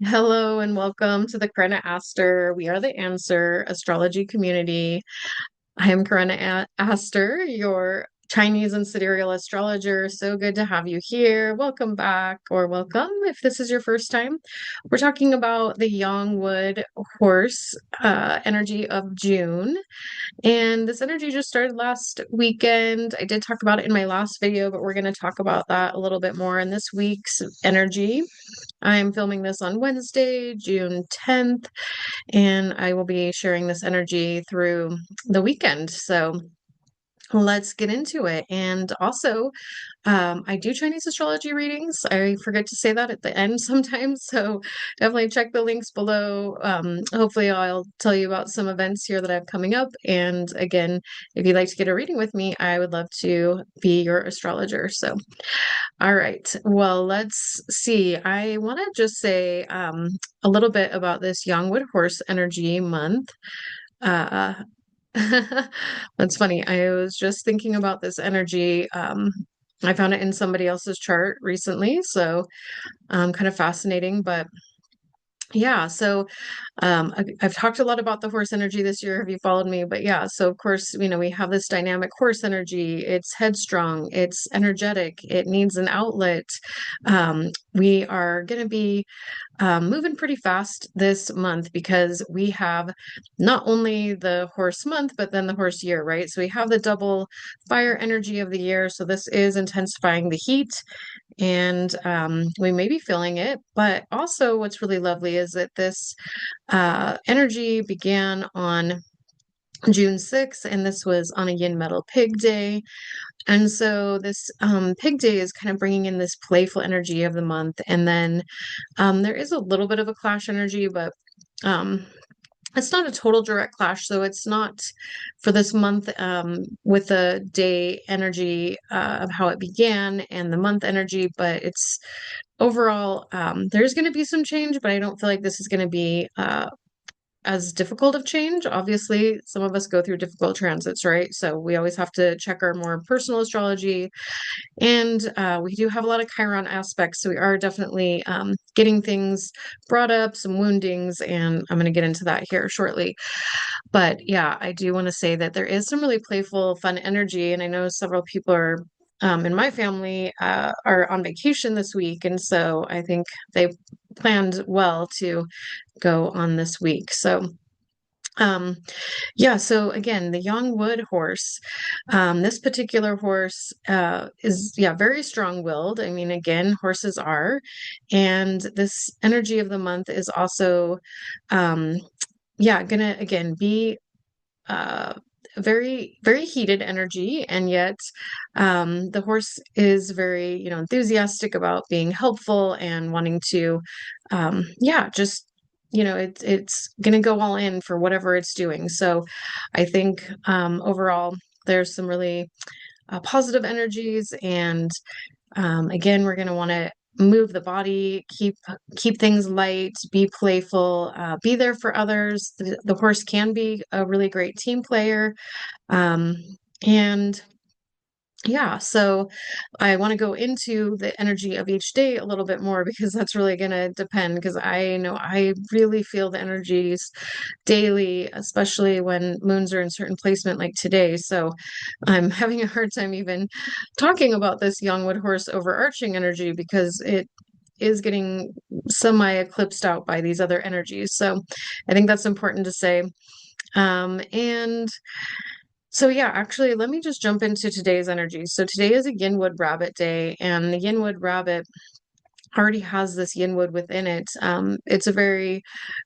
Hello and welcome to the Karina Aster. We are the Answer Astrology community. I am Aster, your Chinese and Sidereal astrologer. So good to have you here. Welcome back, or welcome if this is your first time. We're talking about the Yangwood horse energy of June. And this energy just started last weekend. I did talk about it in my last video, but we're going to talk about that a little bit more in this week's energy. I'm filming this on Wednesday, June 10th, and I will be sharing this energy through the weekend. So let's get into it. And also, I do Chinese astrology readings. I forget to say that at the end sometimes. So definitely check the links below. Hopefully, I'll tell you about some events here that I have coming up. And again, if you'd like to get a reading with me, I would love to be your astrologer. So, all right. Well, let's see. I want to just say a little bit about this Youngwood Horse Energy Month. Uh, That's funny. I was just thinking about this energy. I found it in somebody else's chart recently, so kind of fascinating. But yeah, so I've talked a lot about the horse energy this year. Have you followed me? But yeah, so of course, we have this dynamic horse energy. It's headstrong, it's energetic, it needs an outlet. We are going to be moving pretty fast this month because we have not only the horse month, but then the horse year, right? So we have the double fire energy of the year. So this is intensifying the heat and we may be feeling it. But also, what's really lovely is that this energy began on June 6th, and this was on a yin metal pig day. And so this pig day is kind of bringing in this playful energy of the month. And then there is a little bit of a clash energy, but um, it's not a total direct clash. So it's not for this month with the day energy of how it began and the month energy, but it's overall, there's going to be some change, but I don't feel like this is going to be as difficult of change. Obviously, some of us go through difficult transits, right? So we always have to check our more personal astrology. And we do have a lot of Chiron aspects. So we are definitely getting things brought up, some woundings, and I'm going to get into that here shortly. But yeah, I do want to say that there is some really playful, fun energy. And I know several people are. In my family are on vacation this week, and so I think they planned well to go on this week. So, um, yeah, so again, the young wood horse, this particular horse is, yeah, very strong-willed. I mean, again, horses are, and this energy of the month is also, um, yeah, gonna again be uh very very heated energy, and yet the horse is very enthusiastic about being helpful and wanting to yeah, just it's gonna go all in for whatever it's doing. So I think overall there's some really positive energies, and again, we're going to want to move the body, keep things light, be playful, be there for others. The horse can be a really great team player. Um, and yeah, so I want to go into the energy of each day a little bit more because that's really going to depend. Because I know I really feel the energies daily, especially when moons are in certain placement like today. So I'm having a hard time even talking about this Youngwood horse overarching energy because it is getting semi eclipsed out by these other energies. So I think that's important to say. And so yeah, actually, let me just jump into today's energy. So today is a Yinwood Rabbit Day, and the Yinwood Rabbit already has this Yinwood within it. It's a very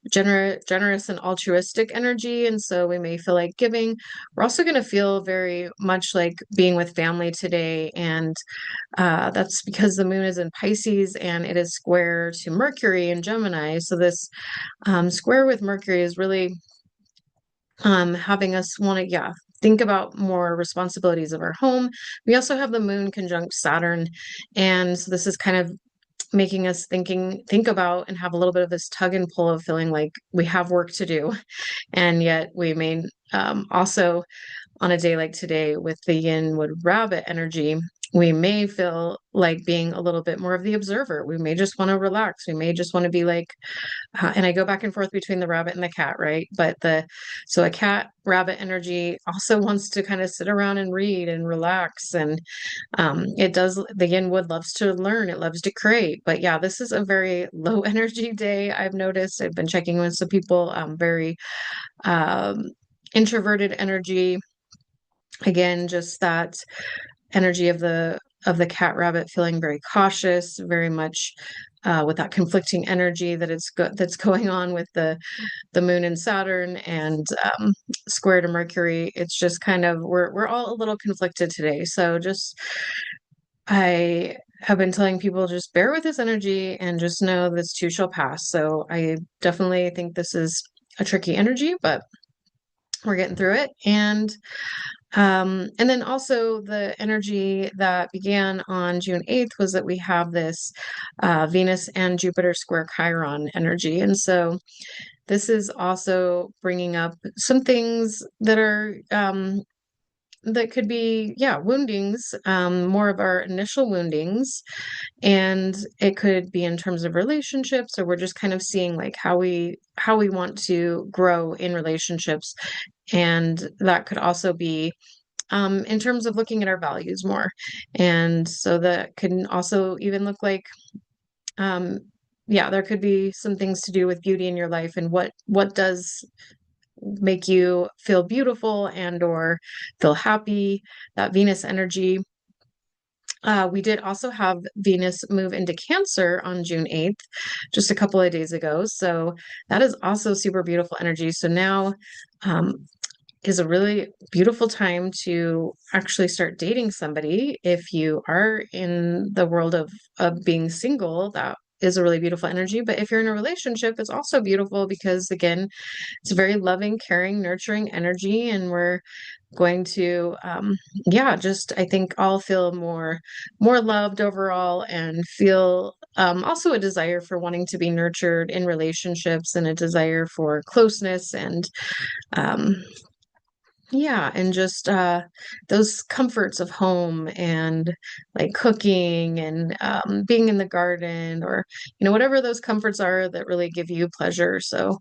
generous and altruistic energy, and so we may feel like giving. We're also going to feel very much like being with family today, and that's because the moon is in Pisces and it is square to Mercury in Gemini. So this square with Mercury is really having us want to, yeah, think about more responsibilities of our home. We also have the moon conjunct Saturn, and so this is kind of making us think about and have a little bit of this tug and pull of feeling like we have work to do, and yet we may also on a day like today with the yin wood rabbit energy we may feel like being a little bit more of the observer. We may just want to relax. We may just want to be like, and I go back and forth between the rabbit and the cat, right? So a cat rabbit energy also wants to kind of sit around and read and relax. And it does, the yin wood loves to learn, it loves to create. But yeah, this is a very low energy day. I've noticed, I've been checking with some people, very um, introverted energy. Again, just that energy of the cat rabbit feeling very cautious, very much with that conflicting energy that's going on with the moon and Saturn and square to Mercury. It's just kind of we're all a little conflicted today. So just I have been telling people just bear with this energy and just know this too shall pass. So I definitely think this is a tricky energy, but we're getting through it. And then also the energy that began on June 8th was that we have this Venus and Jupiter square Chiron energy. And so this is also bringing up some things that are that could be, yeah, woundings, more of our initial woundings. And it could be in terms of relationships, or we're just kind of seeing like how we want to grow in relationships. And that could also be in terms of looking at our values more. And so that can also even look like, um, yeah, there could be some things to do with beauty in your life and what does make you feel beautiful and or feel happy, that Venus energy. We did also have Venus move into Cancer on June 8th, just a couple of days ago. So that is also super beautiful energy. So now is a really beautiful time to actually start dating somebody. If you are in the world of being single, that is a really beautiful energy. But if you're in a relationship, it's also beautiful because again, it's a very loving, caring, nurturing energy, and we're going to yeah, just I think all feel more loved overall and feel also a desire for wanting to be nurtured in relationships and a desire for closeness and um yeah, and just those comforts of home and like cooking and being in the garden, or whatever those comforts are that really give you pleasure. So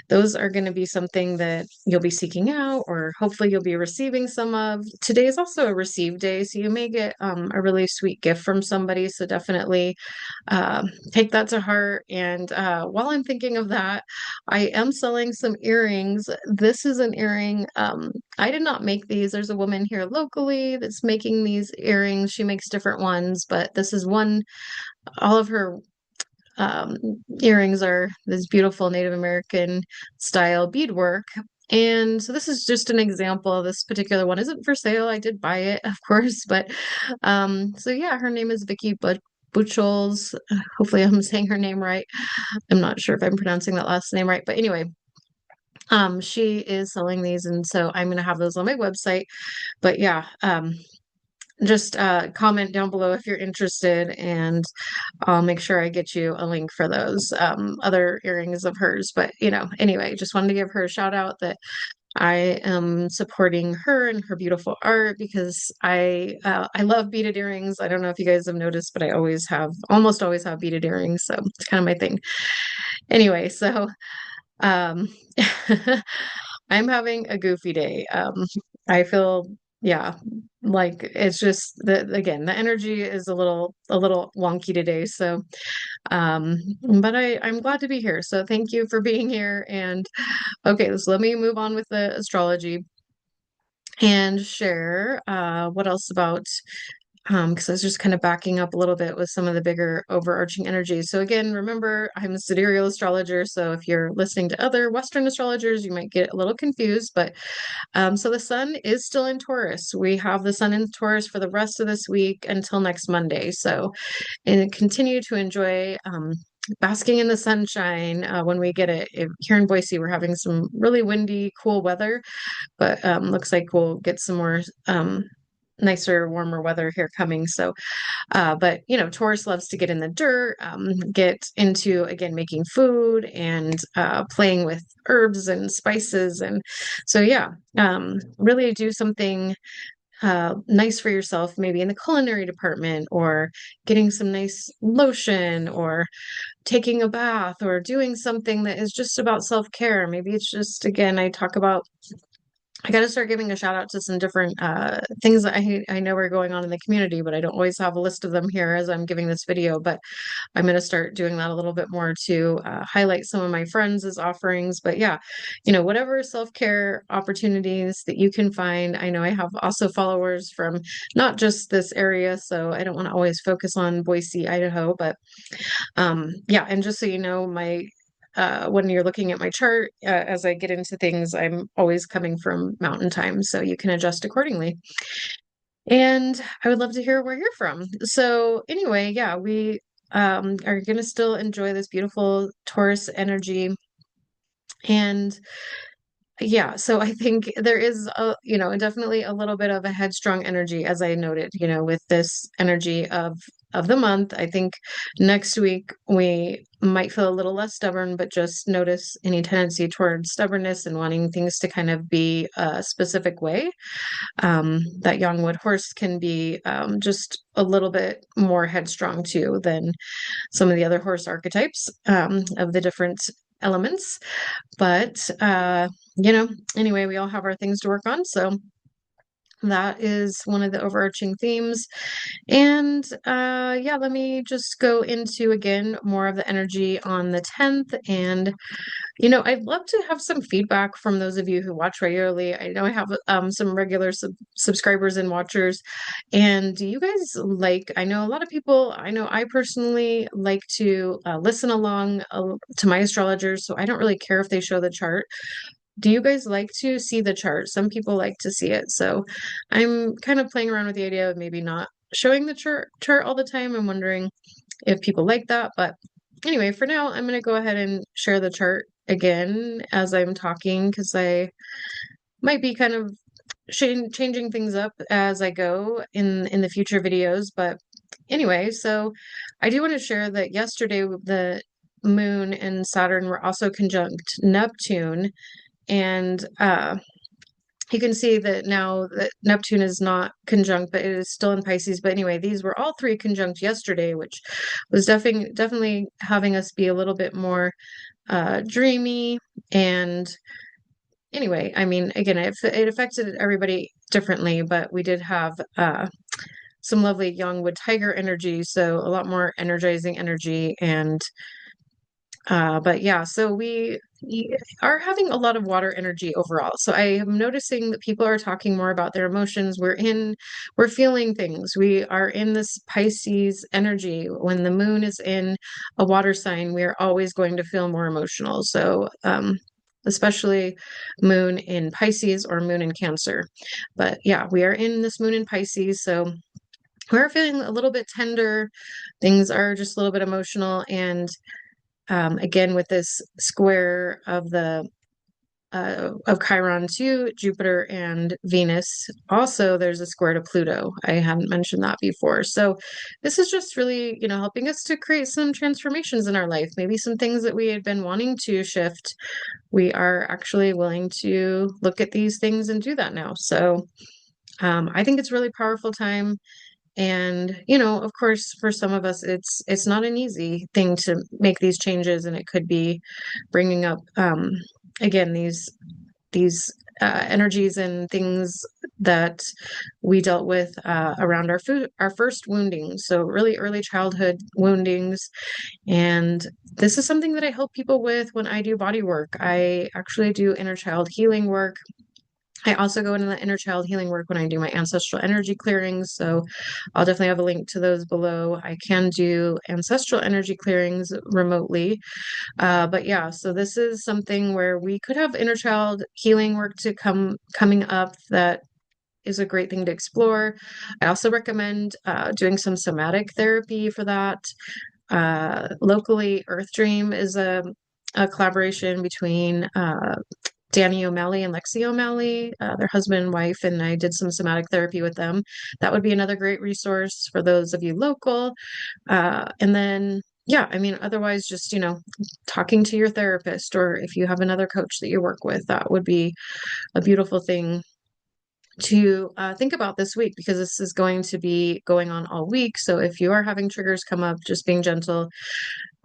those are going to be something that you'll be seeking out, or hopefully you'll be receiving some of. Today is also a receive day, so you may get a really sweet gift from somebody. So definitely take that to heart. And while I'm thinking of that, I am selling some earrings. This is an earring. I did not make these. There's a woman here locally that's making these earrings. She makes different ones, but this is one. All of her um, earrings are this beautiful Native American style beadwork. And so this is just an example. This particular one isn't for sale. I did buy it, of course, but so yeah, her name is Vicky Buchholz. Hopefully I'm saying her name right. I'm not sure if I'm pronouncing that last name right, but anyway, she is selling these, and so I'm gonna have those on my website. But yeah, just comment down below if you're interested, and I'll make sure I get you a link for those other earrings of hers. But anyway, just wanted to give her a shout out that I am supporting her and her beautiful art because I love beaded earrings. I don't know if you guys have noticed, but I almost always have beaded earrings, so it's kind of my thing. Anyway, so um, I'm having a goofy day. I feel, yeah, like it's just again, the energy is a little wonky today. So, but I'm glad to be here. So thank you for being here. And okay, so let me move on with the astrology and share what else about because I was just kind of backing up a little bit with some of the bigger overarching energies. So again, remember, I'm a sidereal astrologer. So if you're listening to other Western astrologers, you might get a little confused. But so the sun is still in Taurus. We have the sun in Taurus for the rest of this week until next Monday. So and continue to enjoy basking in the sunshine when we get it. Here in Boise, we're having some really windy, cool weather, but looks like we'll get some more nicer, warmer weather here coming. So, but Taurus loves to get in the dirt, get into again making food and playing with herbs and spices, and so yeah, really do something nice for yourself, maybe in the culinary department, or getting some nice lotion, or taking a bath, or doing something that is just about self-care. Maybe it's just, again, I got to start giving a shout out to some different things that I know are going on in the community, but I don't always have a list of them here as I'm giving this video. But I'm going to start doing that a little bit more to highlight some of my friends' offerings. But yeah, whatever self-care opportunities that you can find. I know I have also followers from not just this area, so I don't want to always focus on Boise, Idaho, but yeah, and just so you know, my when you're looking at my chart, as I get into things, I'm always coming from mountain time, so you can adjust accordingly. And I would love to hear where you're from. So anyway, yeah, we are going to still enjoy this beautiful Taurus energy. And yeah, so I think there is definitely a little bit of a headstrong energy, as I noted, with this energy of the month. I think next week we might feel a little less stubborn, but just notice any tendency toward stubbornness and wanting things to kind of be a specific way. That young wood horse can be just a little bit more headstrong too than some of the other horse archetypes of the different elements. But anyway, we all have our things to work on. So that is one of the overarching themes. And yeah, let me just go into again more of the energy on the 10th. And I'd love to have some feedback from those of you who watch regularly. I know I have some regular subscribers and watchers. And do you guys like, I know a lot of people, I know I personally like to listen along to my astrologers, so I don't really care if they show the chart. Do you guys like to see the chart? Some people like to see it. So I'm kind of playing around with the idea of maybe not showing the chart all the time. I'm wondering if people like that. But anyway, for now, I'm going to go ahead and share the chart again as I'm talking because I might be kind of changing things up as I go in the future videos. But anyway, so I do want to share that yesterday the moon and Saturn were also conjunct Neptune. And you can see that now that Neptune is not conjunct, but it is still in Pisces. But anyway, these were all three conjunct yesterday, which was definitely having us be a little bit more dreamy. And anyway, I mean, again, it affected everybody differently, but we did have some lovely young wood tiger energy, so a lot more energizing energy. And but yeah, so we are having a lot of water energy overall. So I am noticing that people are talking more about their emotions. We're feeling things. We are in this Pisces energy. When the moon is in a water sign, we are always going to feel more emotional. So, especially moon in Pisces or moon in Cancer. But yeah, we are in this moon in Pisces. So we're feeling a little bit tender. Things are just a little bit emotional. And again, with this square of Chiron to Jupiter and Venus, also there's a square to Pluto. I hadn't mentioned that before. So this is just really, helping us to create some transformations in our life. Maybe some things that we had been wanting to shift. We are actually willing to look at these things and do that now. So I think it's a really powerful time. And, of course, for some of us, it's not an easy thing to make these changes, and it could be bringing up, again, these energies and things that we dealt with around our first wounding. So really early childhood woundings, and this is something that I help people with when I do body work. I actually do inner child healing work. I also go into the inner child healing work when I do my ancestral energy clearings. So I'll definitely have a link to those below. I can do ancestral energy clearings remotely. But yeah, so this is something where we could have inner child healing work coming up that is a great thing to explore. I also recommend doing some somatic therapy for that. Locally, Earth Dream is a collaboration between Danny O'Malley and Lexi O'Malley, their husband and wife, and I did some somatic therapy with them. That would be another great resource for those of you local. And then, yeah, I mean, otherwise, just, talking to your therapist, or if you have another coach that you work with, that would be a beautiful thing to think about this week, because this is going to be going on all week. So if you are having triggers come up, just being gentle.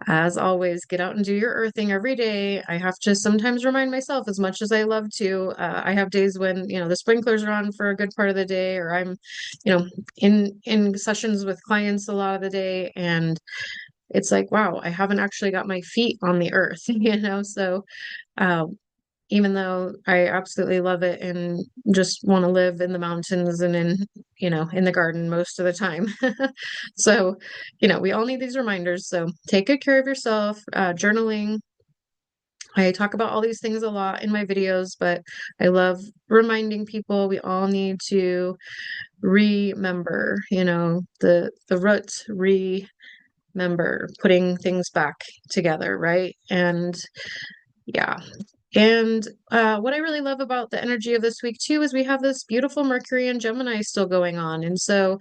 As always, get out and do your earthing every day. I have to sometimes remind myself, as much as I love to. I have days when, the sprinklers are on for a good part of the day, or I'm, in sessions with clients a lot of the day, and it's like, wow, I haven't actually got my feet on the earth, So, um, even though I absolutely love it and just want to live in the mountains and in the garden most of the time. So, we all need these reminders. So take good care of yourself. Journaling. I talk about all these things a lot in my videos, but I love reminding people we all need to remember, the root, remember putting things back together, right? And yeah. And what I really love about the energy of this week too is we have this beautiful Mercury and Gemini still going on. And so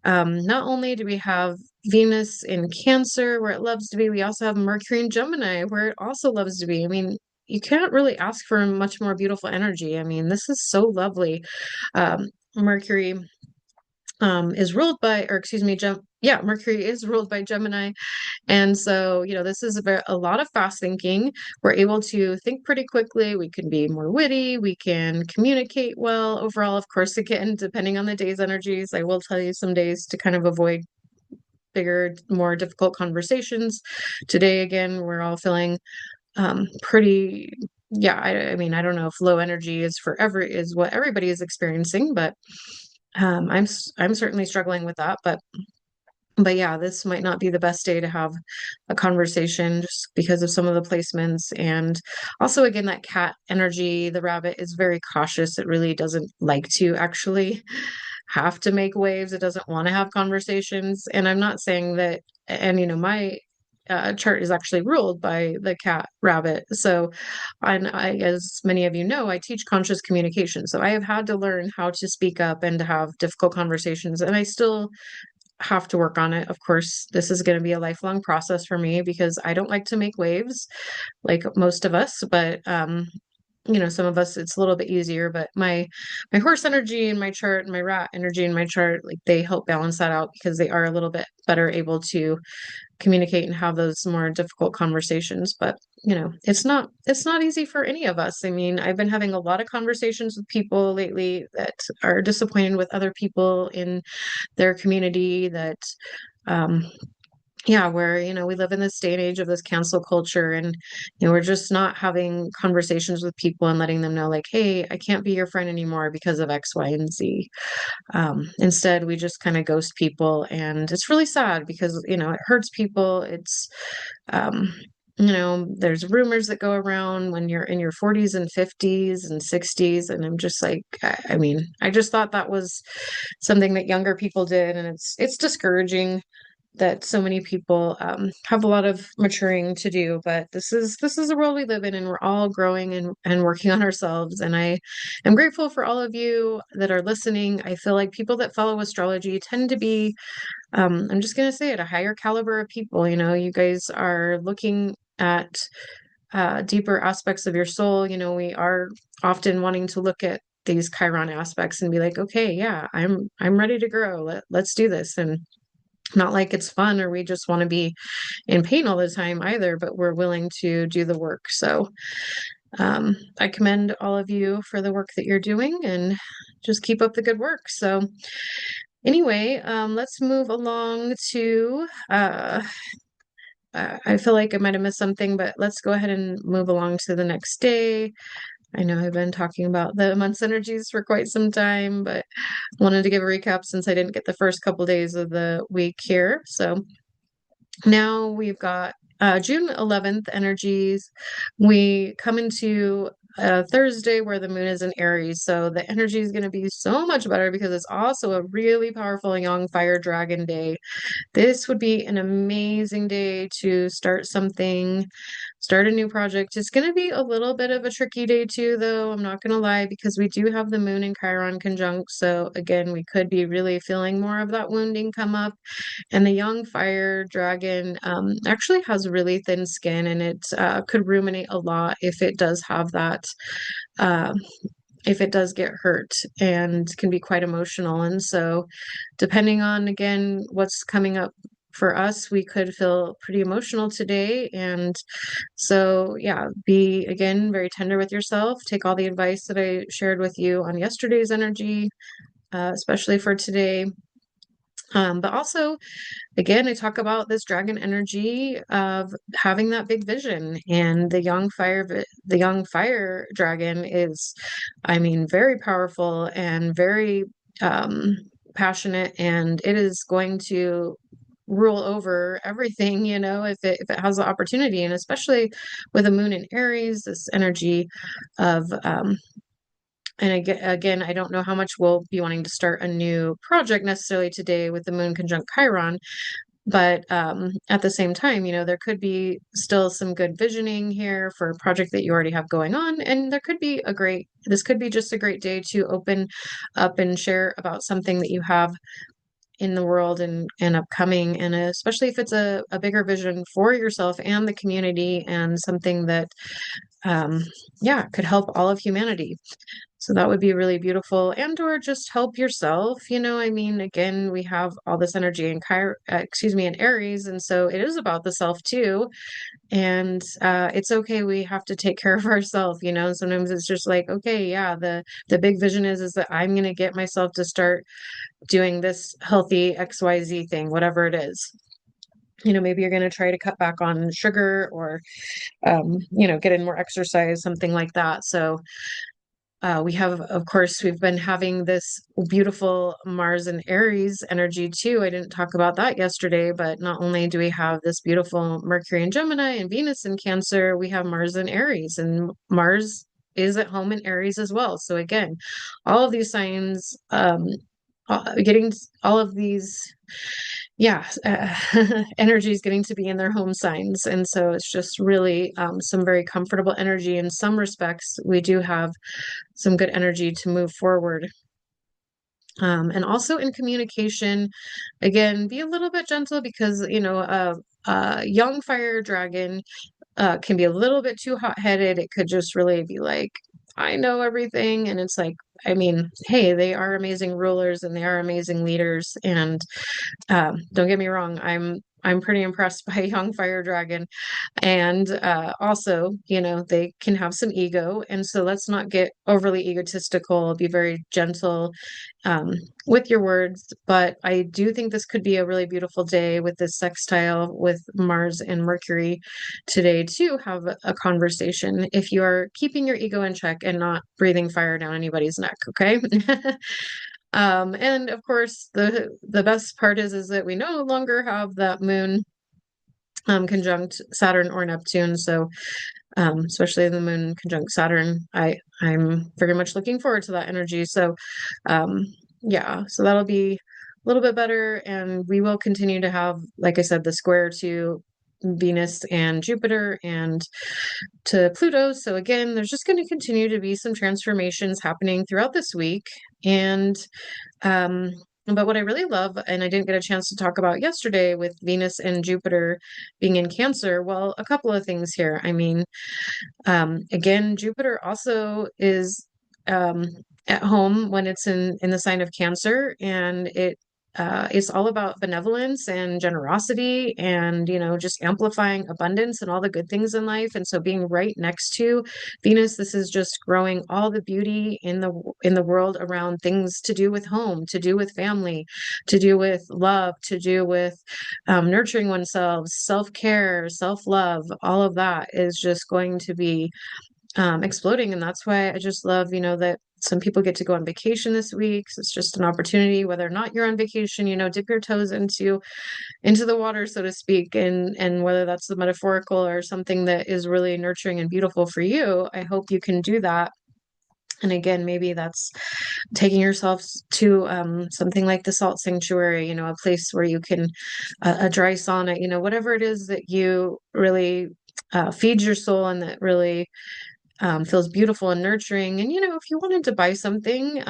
not only do we have Venus in Cancer where it loves to be, we also have Mercury in Gemini where it also loves to be. I mean, you can't really ask for much more beautiful energy. I mean, this is so lovely. Mercury is ruled by, or excuse me, Mercury is ruled by Gemini. And so, this is a lot of fast thinking. We're able to think pretty quickly. We can be more witty. We can communicate well. Overall, of course, again, depending on the day's energies, I will tell you some days to kind of avoid bigger, more difficult conversations. Today, again, we're all feeling pretty. Yeah, I mean, I don't know if low energy is what everybody is experiencing, but I'm certainly struggling with that. But yeah, this might not be the best day to have a conversation just because of some of the placements. And also, again, that cat energy, the rabbit is very cautious. It really doesn't like to actually have to make waves. It doesn't want to have conversations. And I'm not saying that, and my chart is actually ruled by the cat rabbit. So, as many of you know, I teach conscious communication. So I have had to learn how to speak up and to have difficult conversations. And I still have to work on it. Of course, this is going to be a lifelong process for me because I don't like to make waves like most of us, but some of us it's a little bit easier, but my horse energy in my chart and my rat energy in my chart, like they help balance that out because they are a little bit better able to communicate and have those more difficult conversations. But it's not easy for any of us. I mean, I've been having a lot of conversations with people lately that are disappointed with other people in their community that um yeah, where we live in this day and age of this cancel culture, and we're just not having conversations with people and letting them know, like, hey, I can't be your friend anymore because of X, Y, and Z. Instead, we just kind of ghost people, and it's really sad because it hurts people. It's um there's rumors that go around when you're in your 40s and 50s and 60s, and I'm just like, I mean, I just thought that was something that younger people did, and it's discouraging that so many people have a lot of maturing to do. But this is the world we live in, and we're all growing and working on ourselves. And I am grateful for all of you that are listening. I feel like people that follow astrology tend to be, I'm just going to say it, a higher caliber of people. You guys are looking at deeper aspects of your soul. We are often wanting to look at these Chiron aspects and be like, okay, yeah, I'm ready to grow. Let's do this. And not like it's fun or we just want to be in pain all the time either, but we're willing to do the work. So I commend all of you for the work that you're doing and just keep up the good work. So anyway, let's move along to I feel like I might have missed something, but let's go ahead and move along to the next day. I know I've been talking about the month's energies for quite some time, but wanted to give a recap since I didn't get the first couple days of the week here. So now we've got June 11th energies. We come into Thursday where the moon is in Aries. So the energy is going to be so much better because it's also a really powerful young fire dragon day. This would be an amazing day to start something, start a new project. It's going to be a little bit of a tricky day too, though. I'm not going to lie, because we do have the moon and Chiron conjunct. So again, we could be really feeling more of that wounding come up. And the young fire dragon actually has really thin skin, and it could ruminate a lot if it does have that. Uh, if it does get hurt and can be quite emotional. And so, depending on again what's coming up for us, we could feel pretty emotional today. And so, yeah, be again very tender with yourself. Take all the advice that I shared with you on yesterday's energy, especially for today. But also, again, I talk about this dragon energy of having that big vision, and the young fire dragon is, I mean, very powerful and very um, passionate, and it is going to rule over everything, if it has the opportunity, and especially with a moon in Aries, this energy of and again, I don't know how much we'll be wanting to start a new project necessarily today with the moon conjunct Chiron, but at the same time, there could be still some good visioning here for a project that you already have going on. And this could be just a great day to open up and share about something that you have in the world and upcoming. And especially if it's a bigger vision for yourself and the community and something that, um, yeah, could help all of humanity. So that would be really beautiful, and or just help yourself. I mean, again, we have all this energy in in Aries, and so it is about the self too. And it's okay. We have to take care of ourselves. Sometimes it's just like, okay, yeah, the big vision is that I'm gonna get myself to start doing this healthy XYZ thing, whatever it is. Maybe you're going to try to cut back on sugar or, get in more exercise, something like that. So, of course, we've been having this beautiful Mars and Aries energy too. I didn't talk about that yesterday, but not only do we have this beautiful Mercury in Gemini and Venus in Cancer, we have Mars and Aries, and Mars is at home in Aries as well. So again, all of these signs, getting all of these, yeah, energies getting to be in their home signs. And so it's just really some very comfortable energy. In some respects, we do have some good energy to move forward. And also in communication, again, be a little bit gentle because, a young fire dragon can be a little bit too hot-headed. It could just really be like, I know everything. And it's like, I mean, hey, they are amazing rulers and they are amazing leaders. And don't get me wrong, I'm pretty impressed by young fire dragon. And also, they can have some ego. And so let's not get overly egotistical, be very gentle um, with your words. But I do think this could be a really beautiful day with this sextile with Mars and Mercury today to have a conversation if you are keeping your ego in check and not breathing fire down anybody's neck. Okay. And of course, the best part is that we no longer have that moon conjunct Saturn or Neptune. So especially the moon conjunct Saturn, I'm very much looking forward to that energy. So um, yeah, so that'll be a little bit better, and we will continue to have, like I said, the square to Venus and Jupiter and to Pluto. So again, there's just going to continue to be some transformations happening throughout this week. And um, but what I really love, and I didn't get a chance to talk about yesterday with Venus and Jupiter being in Cancer, well, a couple of things here. I mean, again, Jupiter also is um, at home when it's in the sign of Cancer, and it's all about benevolence and generosity, and just amplifying abundance and all the good things in life. And so, being right next to Venus, this is just growing all the beauty in the world around things to do with home, to do with family, to do with love, to do with nurturing oneself, self-care, self-love. All of that is just going to be exploding. And that's why I just love, that some people get to go on vacation this week. So it's just an opportunity, whether or not you're on vacation, dip your toes into the water, so to speak, and whether that's the metaphorical or something that is really nurturing and beautiful for you, I hope you can do that. And again, maybe that's taking yourself to something like the salt sanctuary, a place where you can, a dry sauna, whatever it is that you really feeds your soul and that really feels beautiful and nurturing. And, if you wanted to buy something,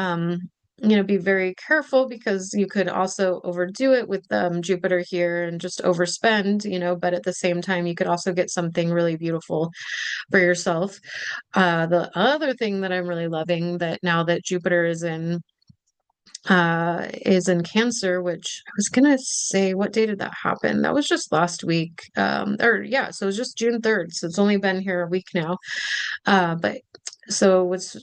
be very careful because you could also overdo it with Jupiter here and just overspend, but at the same time, you could also get something really beautiful for yourself. The other thing that I'm really loving that now that Jupiter is in Cancer, which I was gonna say, what day did that happen? That was just last week. Or yeah, so it was just June 3rd. So it's only been here a week now. But so ex-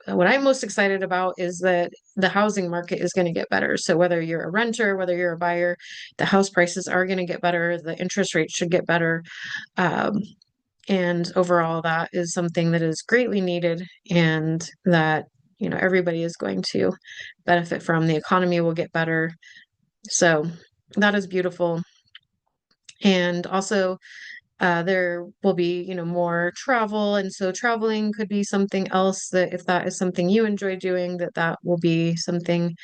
what I'm most excited about is that the housing market is going to get better. So whether you're a renter, whether you're a buyer, the house prices are going to get better. The interest rates should get better. Um, and overall, that is something that is greatly needed and that, everybody is going to benefit from. The economy will get better. So that is beautiful. And also, there will be, more travel. And so traveling could be something else that if that is something you enjoy doing, that will be something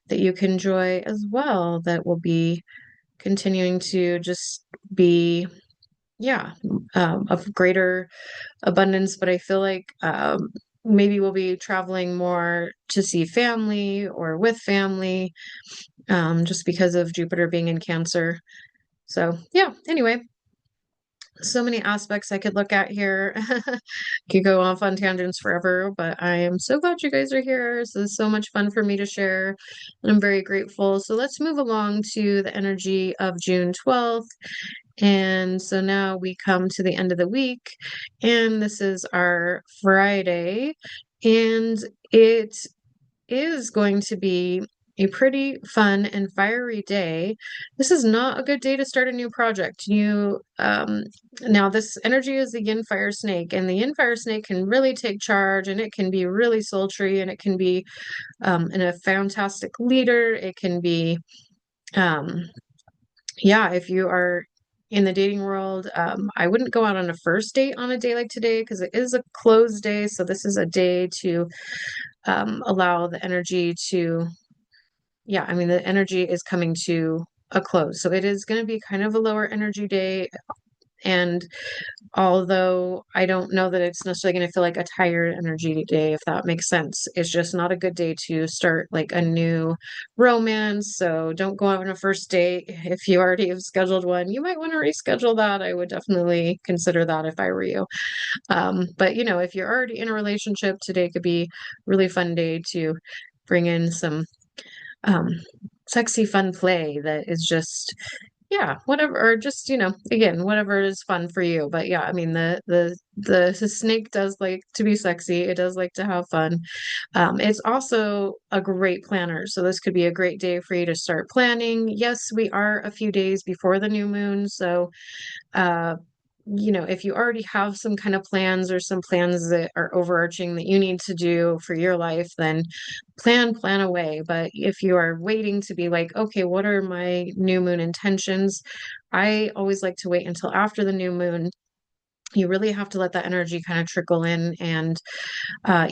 that you can enjoy as well, that will be continuing to just be, yeah, of greater abundance. But I feel like maybe we'll be traveling more to see family or with family, just because of Jupiter being in Cancer. So, yeah, anyway, so many aspects I could look at here. Could go off on tangents forever, but I am so glad you guys are here. This is so much fun for me to share, and I'm very grateful. So let's move along to the energy of June 12th. And so now we come to the end of the week, and this is our Friday, and it is going to be a pretty fun and fiery day. This is not a good day to start a new project. Now this energy is the yin fire snake, and the yin fire snake can really take charge, and it can be really sultry, and it can be and a fantastic leader. It can be um, yeah, if you are in the dating world, I wouldn't go out on a first date on a day like today because it is a closed day. So this is a day to allow the energy to, yeah, I mean, the energy is coming to a close. So it is going to be kind of a lower energy day. And although I don't know that it's necessarily going to feel like a tired energy day, if that makes sense, it's just not a good day to start like a new romance. So don't go out on a first date. If you already have scheduled one, you might want to reschedule that. I would definitely consider that if I were you. But if you're already in a relationship, today could be a really fun day to bring in some um, sexy, fun play that is just, yeah, whatever, or just, again, whatever is fun for you. But yeah, I mean, the snake does like to be sexy. It does like to have fun. It's also a great planner. So this could be a great day for you to start planning. Yes, we are a few days before the new moon. So, uh, if you already have some kind of plans or some plans that are overarching that you need to do for your life, then plan away. But if you are waiting to be like, okay, what are my new moon intentions? I always like to wait until after the new moon. You really have to let that energy kind of trickle in. And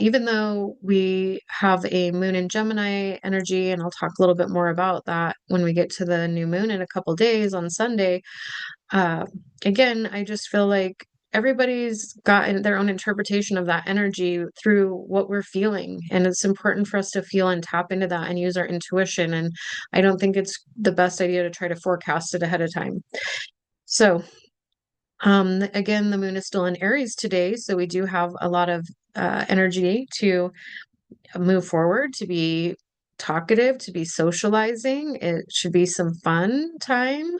even though we have a moon in Gemini energy, and I'll talk a little bit more about that when we get to the new moon in a couple days on Sunday, uh, again, I just feel like everybody's gotten their own interpretation of that energy through what we're feeling. And it's important for us to feel and tap into that and use our intuition. And I don't think it's the best idea to try to forecast it ahead of time. So, again, the moon is still in Aries today. So we do have a lot of energy to move forward, to be talkative, to be socializing. It should be some fun time.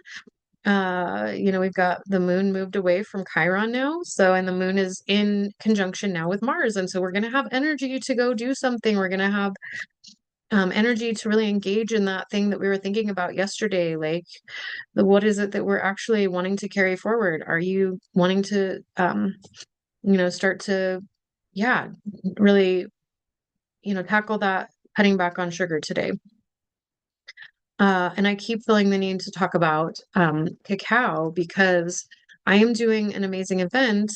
We've got the moon moved away from Chiron now. So, and the moon is in conjunction now with Mars. And so we're going to have energy to go do something. We're going to have energy to really engage in that thing that we were thinking about yesterday. Like, what is it that we're actually wanting to carry forward? Are you wanting to, start to, yeah, really, tackle that cutting back on sugar today? And I keep feeling the need to talk about cacao because I am doing an amazing event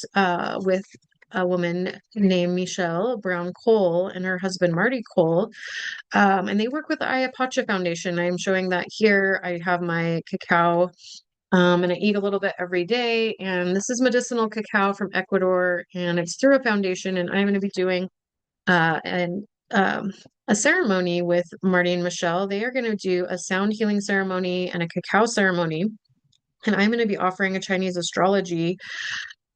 with a woman named Michelle Brown Cole and her husband Marty Cole. And they work with the Ayapacha Foundation. I'm showing that here. I have my cacao and I eat a little bit every day. And this is medicinal cacao from Ecuador, and it's through a foundation. And I'm going to be doing an a ceremony with Marty and Michelle. They are going to do a sound healing ceremony and a cacao ceremony. And I'm going to be offering a Chinese astrology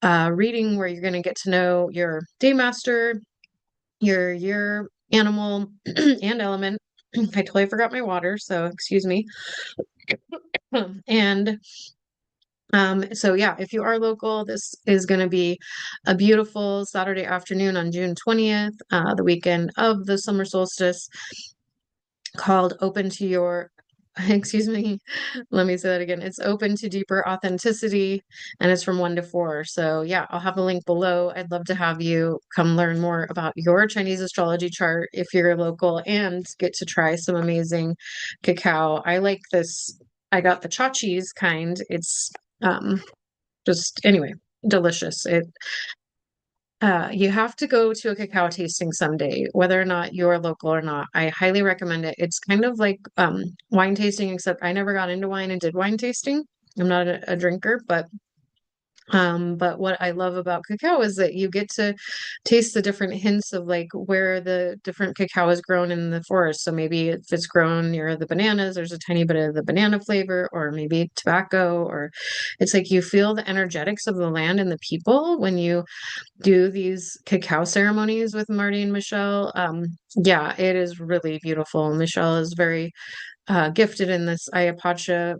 reading where you're going to get to know your day master, your year animal, and element. I totally forgot my water, so excuse me. And so yeah, if you are local, this is going to be a beautiful Saturday afternoon on June 20th, the weekend of the summer solstice, called Open to Your, excuse me, let me say that again. It's Open to Deeper Authenticity, and it's from 1 to 4. So yeah, I'll have a link below. I'd love to have you come learn more about your Chinese astrology chart if you're local and get to try some amazing cacao. I like this. I got the chachi's kind. It's um just anyway, delicious. You have to go to a cacao tasting someday, whether or not you're local or not. I highly recommend it. It's kind of like wine tasting, except I never got into wine and did wine tasting. I'm not a drinker, but what I love about cacao is that you get to taste the different hints of like where the different cacao is grown in the forest. So maybe if it's grown near the bananas, there's a tiny bit of the banana flavor, or maybe tobacco, or it's like you feel the energetics of the land and the people when you do these cacao ceremonies with Marty and Michelle. Yeah, it is really beautiful. Michelle is very gifted in this. Ayapacha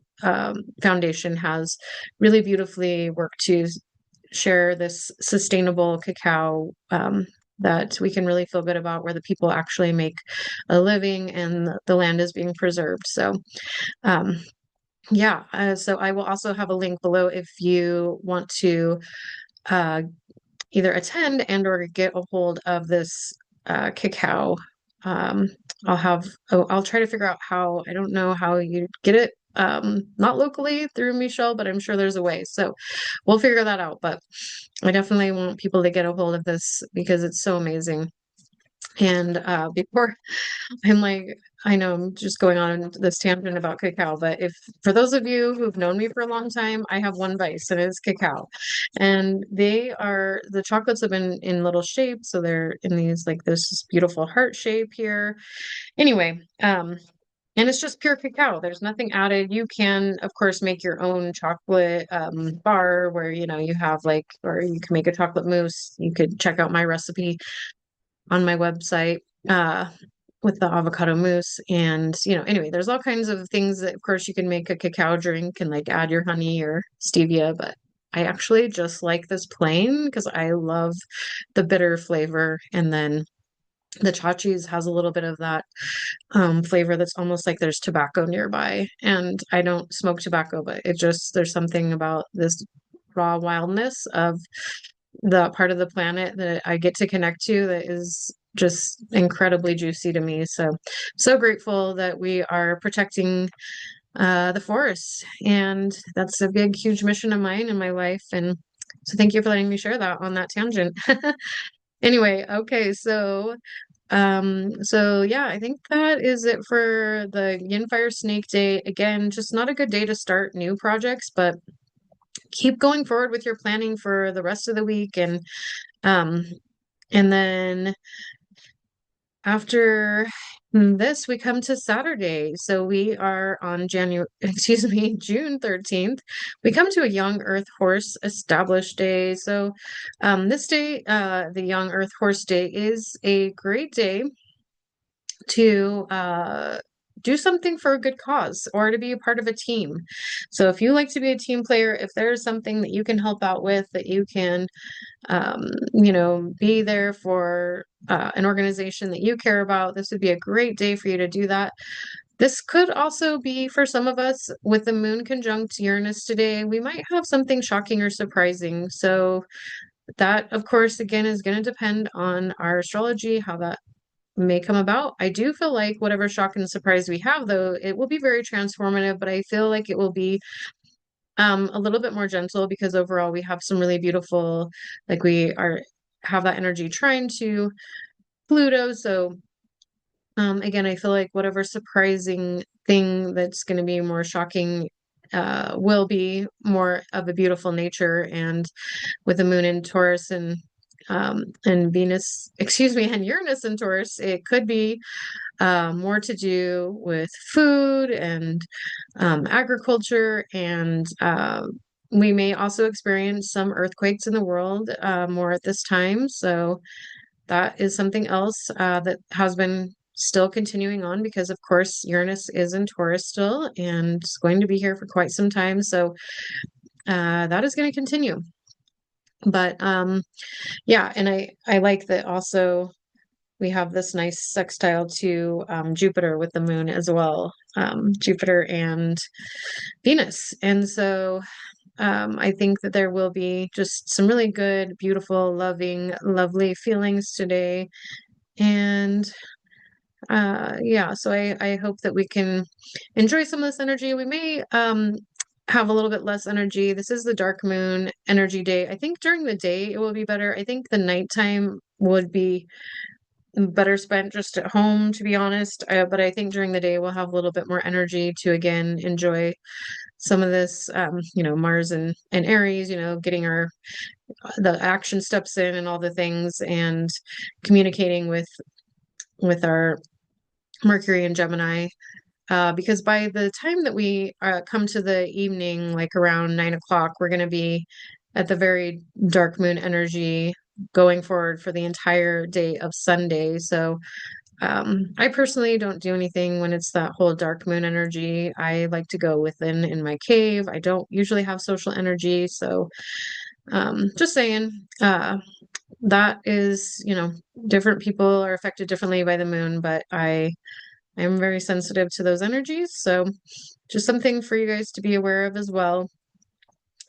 Foundation has really beautifully worked to share this sustainable cacao that we can really feel good about, where the people actually make a living and the land is being preserved. So, um, yeah, so I will also have a link below if you want to uh, either attend and or get a hold of this cacao. Um, I'll try to figure out how. I don't know how you get it. Not locally through Michelle, but I'm sure there's a way. So we'll figure that out. But I definitely want people to get a hold of this because it's so amazing. And before I'm like, I know I'm just going on this tangent about cacao, but if for those of you who've known me for a long time, I have one vice and it's cacao. And the chocolates have been in little shapes. So they're in these like this beautiful heart shape here. Anyway, and it's just pure cacao. There's nothing added. You can, of course, make your own chocolate bar where, you have like, or you can make a chocolate mousse. You could check out my recipe on my website with the avocado mousse. And, anyway, there's all kinds of things that, of course, you can make a cacao drink and like add your honey or stevia. But I actually just like this plain because I love the bitter flavor. And then the chachi's has a little bit of that flavor that's almost like there's tobacco nearby. And I don't smoke tobacco, but there's something about this raw wildness of the part of the planet that I get to connect to that is just incredibly juicy to me. So grateful that we are protecting the forests. And that's a big, huge mission of mine in my life. And so thank you for letting me share that on that tangent. Anyway, okay, so yeah, I think that is it for the Yin Fire Snake Day. Again, just not a good day to start new projects, but keep going forward with your planning for the rest of the week. Um and then after this, we come to Saturday. So we are on June 13th. We come to a Young Earth Horse Established Day. So this day, the Young Earth Horse Day, is a great day to do something for a good cause or to be a part of a team. So if you like to be a team player, if there's something that you can help out with, that you can be there for an organization that you care about, this would be a great day for you to do that. This could also be for some of us with the moon conjunct Uranus today. We might have something shocking or surprising. So that, of course, again, is going to depend on our astrology, how that may come about. I do feel like whatever shock and surprise we have, though, it will be very transformative, but I feel like it will be a little bit more gentle because overall we have some really beautiful, like have that energy trine to Pluto. So again, I feel like whatever surprising thing that's going to be more shocking will be more of a beautiful nature. And with the moon in Taurus and and Venus, excuse me, and Uranus in Taurus, it could be more to do with food and agriculture, and we may also experience some earthquakes in the world more at this time. So that is something else that has been still continuing on because, of course, Uranus is in Taurus still and it's going to be here for quite some time. So that is going to continue. But yeah, and I like that also we have this nice sextile to Jupiter with the moon as well, Jupiter and Venus. And so I think that there will be just some really good, beautiful, loving, lovely feelings today. And yeah, so I hope that we can enjoy some of this energy. We may have a little bit less energy. This is the dark moon energy day. I think during the day it will be better. I think the nighttime would be better spent just at home, to be honest. But I think during the day we'll have a little bit more energy to again enjoy some of this, Mars and Aries, getting the action steps in and all the things and communicating with our Mercury and Gemini. Because by the time that we come to the evening, like around 9 o'clock, we're going to be at the very dark moon energy going forward for the entire day of Sunday. So I personally don't do anything when it's that whole dark moon energy. I like to go within in my cave. I don't usually have social energy. So just saying, that is, different people are affected differently by the moon, but I'm very sensitive to those energies. So just something for you guys to be aware of as well.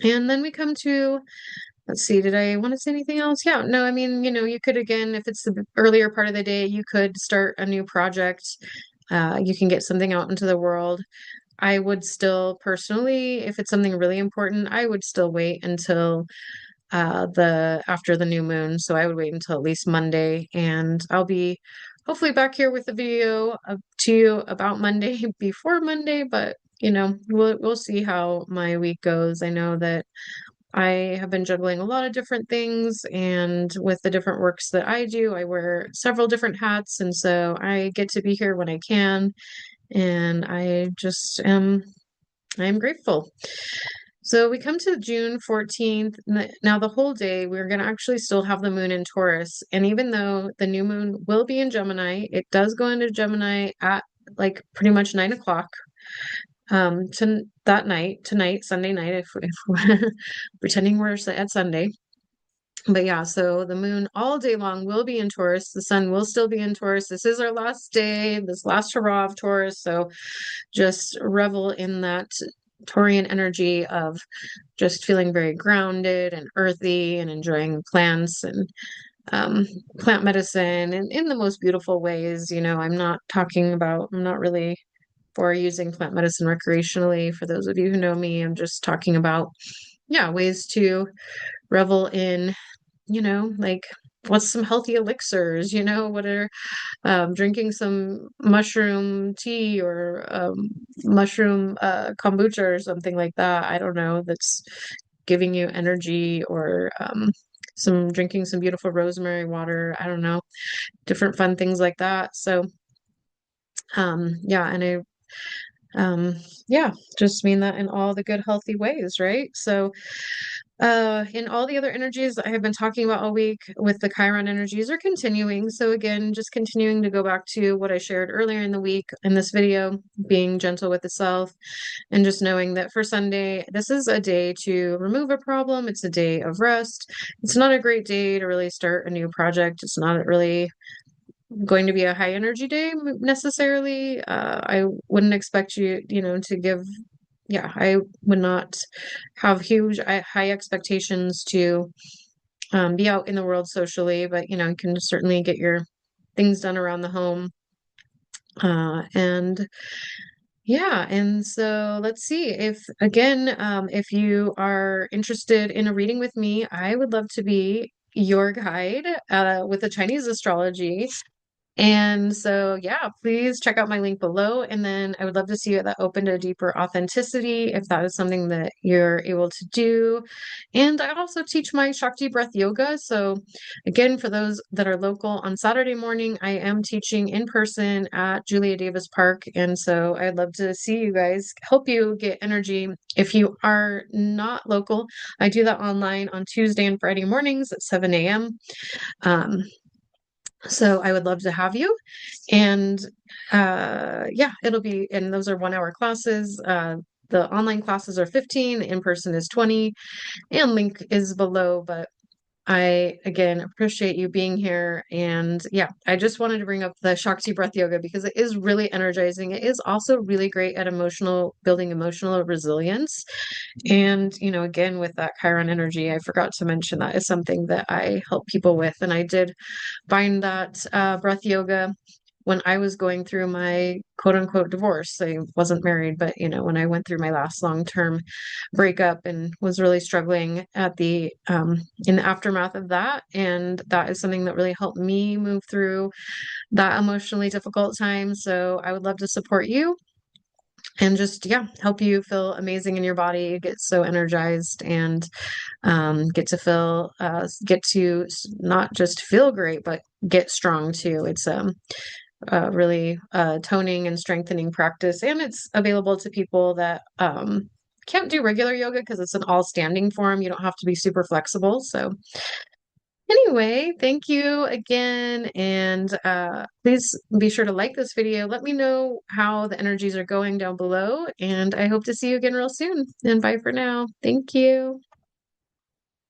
And then we come to, let's see, did I want to say anything else? Yeah, no, I mean, you could, again, if it's the earlier part of the day, you could start a new project. You can get something out into the world. I would still personally, if it's something really important, I would still wait until the after the new moon. So I would wait until at least Monday, and I'll be hopefully back here with a video to you about Monday before Monday, but we'll see how my week goes. I know that I have been juggling a lot of different things, and with the different works that I do, I wear several different hats, and so I get to be here when I can, and I'm grateful. So we come to June 14th. Now, the whole day, we're going to actually still have the moon in Taurus. And even though the new moon will be in Gemini, it does go into Gemini at like pretty much 9 o'clock tonight, Sunday night, if we're pretending we're at Sunday. But yeah, so the moon all day long will be in Taurus. The sun will still be in Taurus. This is our last day, this last hurrah of Taurus. So just revel in that Taurian energy of just feeling very grounded and earthy and enjoying plants and plant medicine and in the most beautiful ways. I'm not really for using plant medicine recreationally. For those of you who know me, I'm just talking about, yeah, ways to revel in, like what's some healthy elixirs, what are drinking some mushroom tea or mushroom kombucha or something like that. I don't know, that's giving you energy, or some drinking some beautiful rosemary water. I don't know, different fun things like that. So yeah, and yeah, just mean that in all the good, healthy ways, right? So in all the other energies I have been talking about all week with the Chiron energies are continuing. So again, just continuing to go back to what I shared earlier in the week in this video, being gentle with the self, and just knowing that for Sunday, this is a day to remove a problem. It's a day of rest. It's not a great day to really start a new project. It's not really going to be a high energy day necessarily. I wouldn't expect you, to give, yeah, I would not have huge, high expectations to be out in the world socially, but, you can certainly get your things done around the home. And yeah, and so let's see if you are interested in a reading with me, I would love to be your guide with the Chinese astrology. And so, yeah, please check out my link below. And then I would love to see you at that open to deeper authenticity if that is something that you're able to do. And I also teach my Shakti breath yoga. So, again, for those that are local, on Saturday morning, I am teaching in person at Julia Davis Park. And so I'd love to see you guys, help you get energy. If you are not local, I do that online on Tuesday and Friday mornings at 7 a.m. Um, so I would love to have you. And yeah, it'll be, and those are 1 hour classes. The online classes are 15, in person is 20, and link is below. But I again appreciate you being here. And yeah, I just wanted to bring up the Shakti breath yoga because it is really energizing. It is also really great at building emotional resilience. And, again, with that Chiron energy, I forgot to mention that is something that I help people with. And I did find that breath yoga when I was going through my quote unquote divorce. I wasn't married, but when I went through my last long-term breakup and was really struggling at the in the aftermath of that. And that is something that really helped me move through that emotionally difficult time. So I would love to support you and just, yeah, help you feel amazing in your body, get so energized, and get to not just feel great, but get strong too. It's really toning and strengthening practice, and it's available to people that can't do regular yoga because it's an all standing form. You don't have to be super flexible. So anyway, thank you again, and please be sure to like this video. Let me know how the energies are going down below, and I hope to see you again real soon. And bye for now. Thank you.